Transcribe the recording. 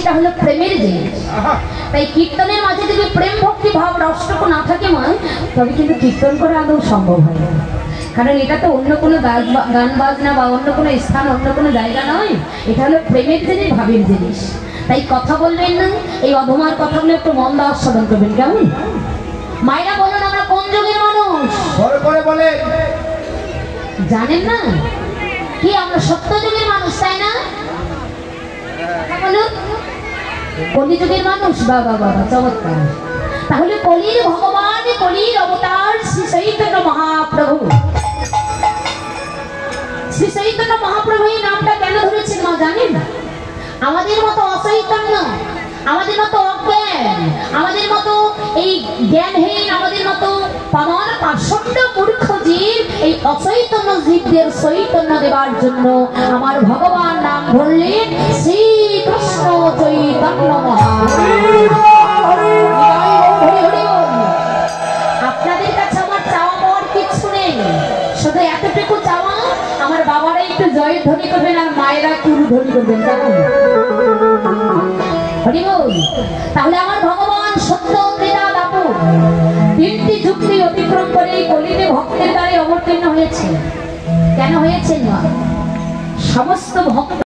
এটা হলো প্রেমের জিনিস। তাই কীর্তনের মাঝে যদি প্রেম ভক্তি ভাব রসটুকু না থাকে মা, তবে কিন্তু কীর্তন করা আদৌ সম্ভব হয় না। কারণ এটা তো অন্য কোনো গান বাজনা বা অন্য কোনো স্থান, অন্য কোনো জায়গা নয়, এটা হলো প্রেমের জিনিস, ভাবের জিনিস। তাই কথা বলবেন না, এই অধমার কথাগুলো একটু মন দেওয়ার সাধন করবেন, কেমন? মায়েরা বলুন আমরা কোন যুগের মানুষ? জানেন না কি আমরা সত্য যুগের মানুষ, তাই না? বলুন কলিযুগের মানুষ। বাবা বাবা, চমৎকার। তাহলে কলির ভগবান, কলির অবতার শ্রী চৈতন্য মহাপ্রভু। শ্রী চৈতন্য মহাপ্রভু এই নামটা কেন ধরেছেন মা জানেন? আমাদের মতো অচৈতন্য, আমাদের মতো অজ্ঞান, আমাদের মতো এই জ্ঞানহীন, আমাদের মতো পামর পাষণ্ড মূর্খ জীব, এই অচৈতন্য জীবদের চৈতন্য দেবার জন্য আমার ভগবান নাম ধরলেন শ্রীকৃষ্ণ চৈতন্য মহাপ্রভু। আপনাদের কাছে আমার চাওয়া পাওয়ার কিছু নেই, শুধু এতটুকু চাওয়া, আমার বাবারা একটু জয়ের ধ্বনি করবেন আর মায়েরা কুরু ধ্বনি করবেন, কেমন? তাহলে আমার ভগবান সত্য ক্রীড়া দাপুর তিনটি যুক্তি অতিক্রম করে কলিতে ভক্তের দ্বারে অবতীর্ণ হয়েছে। কেন হয়েছেন মা? সমস্ত ভক্ত